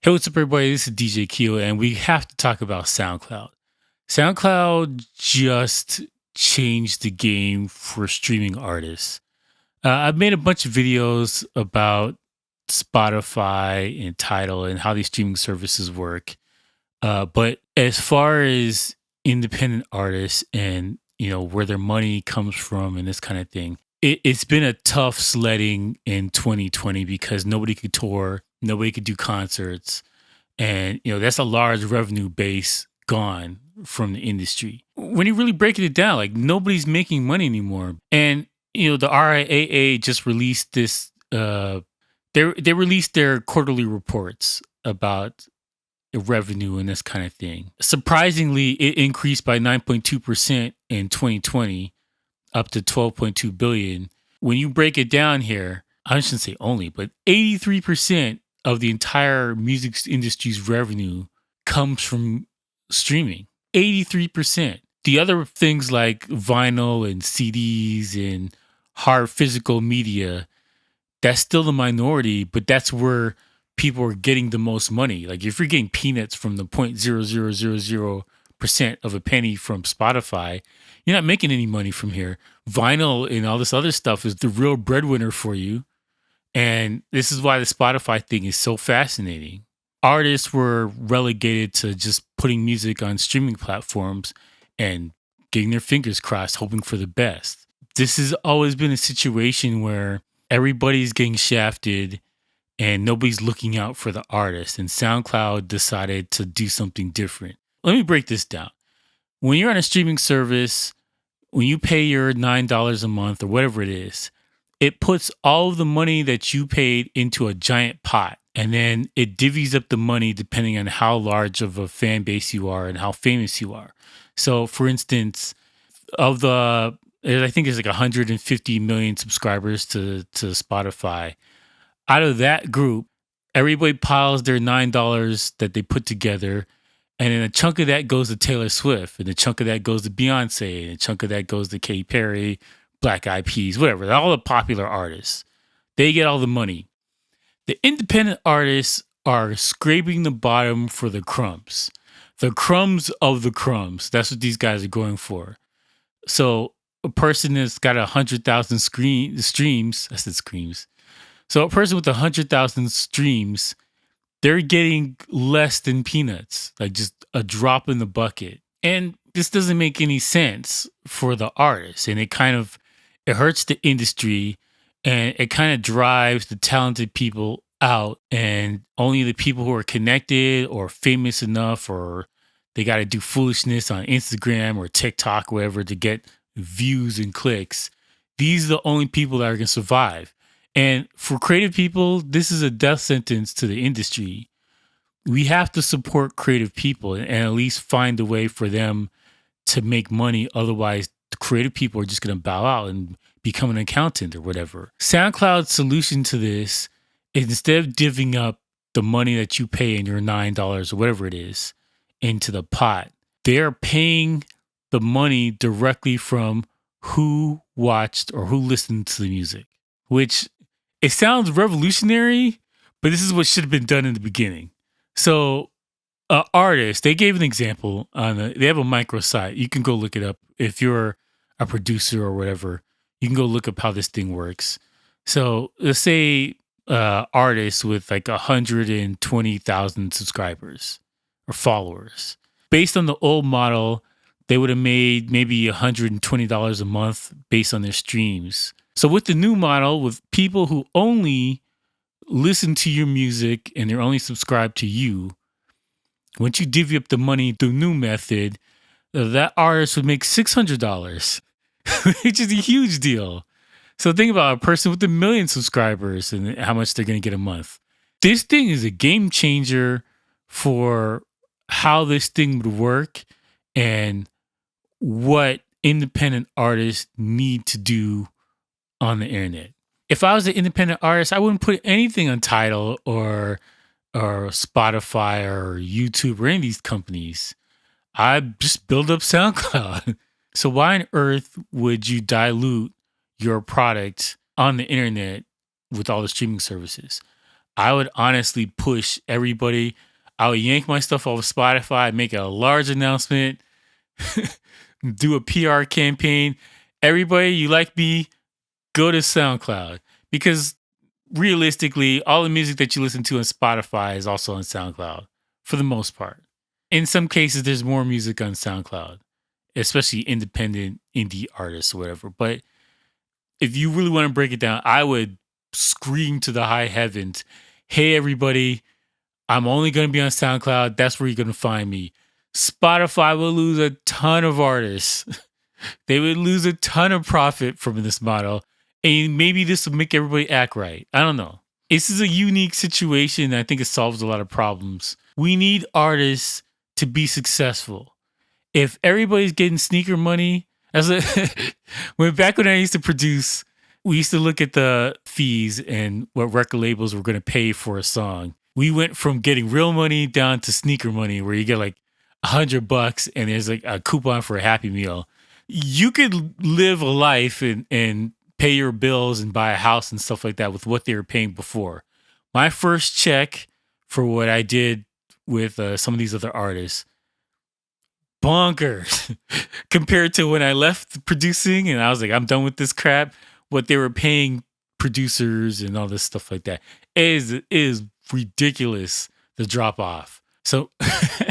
Hey, what's up, everybody? This is DJ Keo, and we have to talk about SoundCloud. SoundCloud just changed the game for streaming artists. I've made a bunch of videos about Spotify and Tidal and how these streaming services work. But as far as independent artists and where their money comes from and this kind of thing, it's been a tough sledding in 2020 because nobody could tour, nobody could do concerts, and that's a large revenue base gone from the industry. When you really break it down, like nobody's making money anymore. And the RIAA just released this. They released their quarterly reports about revenue and this kind of thing. Surprisingly, it increased by 9.2% in 2020, up to 12.2 billion. When you break it down here, I shouldn't say only, but 83% of the entire music industry's revenue comes from streaming. 83%. The other things like vinyl and CDs and hard physical media, that's still the minority, but that's where people are getting the most money. Like if you're getting peanuts from the 0.0000% of a penny from Spotify, you're not making any money from here. Vinyl and all this other stuff is the real breadwinner for you. And this is why the Spotify thing is so fascinating. Artists were relegated to just putting music on streaming platforms and getting their fingers crossed, hoping for the best. This has always been a situation where everybody's getting shafted and nobody's looking out for the artist. And SoundCloud decided to do something different. Let me break this down. When you're on a streaming service, when you pay your $9 a month or whatever it is, it puts all of the money that you paid into a giant pot. And then it divvies up the money depending on how large of a fan base you are and how famous you are. So, for instance, I think it's like 150 million subscribers to Spotify. Out of that group, everybody piles their $9 that they put together, and then a chunk of that goes to Taylor Swift, and a chunk of that goes to Beyonce, and a chunk of that goes to Katy Perry, Black Eyed Peas, whatever, all the popular artists. They get all the money. The independent artists are scraping the bottom for the crumbs. The crumbs of the crumbs. That's what these guys are going for. So a person that's got 100,000 streams, I said screams. So a person with 100,000 streams, they're getting less than peanuts, like just a drop in the bucket. And this doesn't make any sense for the artist. And it hurts the industry, and it kind of drives the talented people out, and only the people who are connected or famous enough, or they got to do foolishness on Instagram or TikTok, whatever, to get views and clicks. These are the only people that are going to survive. And for creative people, this is a death sentence to the industry. We have to support creative people and at least find a way for them to make money. Otherwise, the creative people are just going to bow out and become an accountant or whatever. SoundCloud's solution to this is, instead of divvying up the money that you pay in your $9 or whatever it is into the pot, they're paying the money directly from who watched or who listened to the music, which it sounds revolutionary, but this is what should have been done in the beginning. So artists, they gave an example they have a microsite. You can go look it up. If you're a producer or whatever, you can go look up how this thing works. So let's say artists with like 120,000 subscribers or followers. Based on the old model, they would have made maybe $120 a month based on their streams. So with the new model, with people who only listen to your music and they're only subscribed to you, once you divvy up the money through new method, that artist would make $600, which is a huge deal. So think about a person with 1 million subscribers and how much they're going to get a month. This thing is a game changer for how this thing would work and what independent artists need to do on the internet. If I was an independent artist, I wouldn't put anything on Tidal or Spotify or YouTube or any of these companies. I'd just build up SoundCloud. So why on earth would you dilute your product on the internet with all the streaming services? I would honestly push everybody. I would yank my stuff off of Spotify, make a large announcement, do a PR campaign. Everybody, you like me, go to SoundCloud because realistically, all the music that you listen to on Spotify is also on SoundCloud for the most part. In some cases, there's more music on SoundCloud, especially independent indie artists or whatever. But if you really want to break it down, I would scream to the high heavens, hey, everybody, I'm only going to be on SoundCloud. That's where you're going to find me. Spotify will lose a ton of artists. They would lose a ton of profit from this model. And maybe this will make everybody act right. I don't know. This is a unique situation. I think it solves a lot of problems. We need artists to be successful. If everybody's getting sneaker money, back when I used to produce, we used to look at the fees and what record labels were going to pay for a song. We went from getting real money down to sneaker money, where you get like $100 and there's like a coupon for a Happy Meal. You could live a life and pay your bills and buy a house and stuff like that with what they were paying before. My first check for what I did with some of these other artists, bonkers compared to when I left producing and I was like, I'm done with this crap. What they were paying producers and all this stuff like that is ridiculous, the drop off. So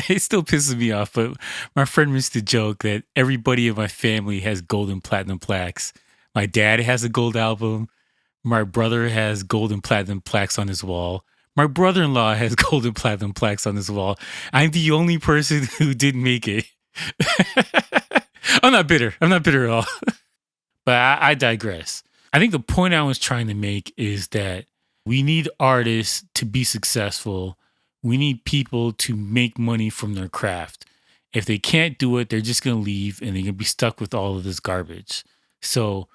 it still pisses me off, but my friend used to joke that everybody in my family has gold and platinum plaques. My dad has a gold album. My brother has gold and platinum plaques on his wall. My brother-in-law has gold and platinum plaques on his wall. I'm the only person who didn't make it. I'm not bitter. I'm not bitter at all. But I digress. I think the point I was trying to make is that we need artists to be successful. We need people to make money from their craft. If they can't do it, they're just going to leave and they're going to be stuck with all of this garbage. So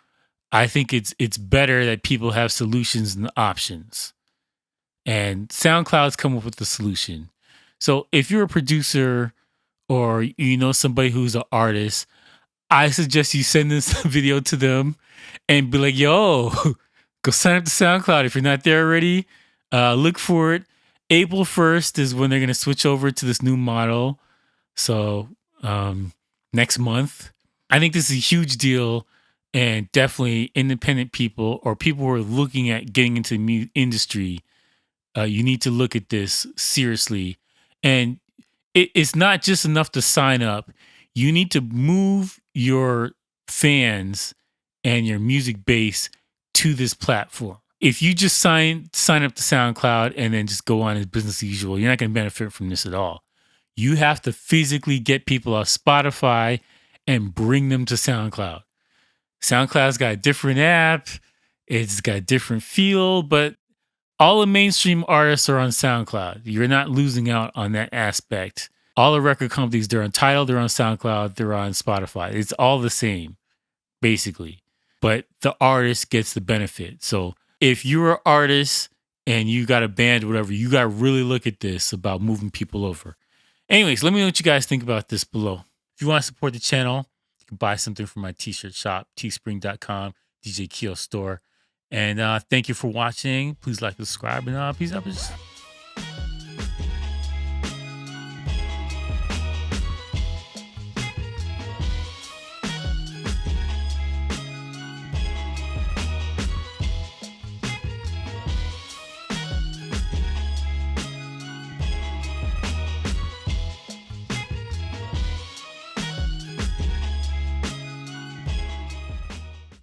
I think it's better that people have solutions and options. And SoundCloud's come up with the solution. So if you're a producer or you know somebody who's an artist, I suggest you send this video to them and be like, yo, go sign up to SoundCloud. If you're not there already, look for it. April 1st is when they're going to switch over to this new model. So next month. I think this is a huge deal, and definitely independent people or people who are looking at getting into the industry, you need to look at this seriously. And it's not just enough to sign up. You need to move your fans and your music base to this platform. If you just sign up to SoundCloud and then just go on as business as usual, you're not going to benefit from this at all. You have to physically get people off Spotify and bring them to SoundCloud. SoundCloud's got a different app. It's got a different feel, but all the mainstream artists are on SoundCloud. You're not losing out on that aspect. All the record companies, they're on Tidal, they're on SoundCloud, they're on Spotify. It's all the same, basically. But the artist gets the benefit. So if you're an artist and you got a band or whatever, you got to really look at this about moving people over. Anyways, let me know what you guys think about this below. If you want to support the channel, you can buy something from my t-shirt shop, teespring.com, DJ Keo store. And thank you for watching. Please like and subscribe, and peace out.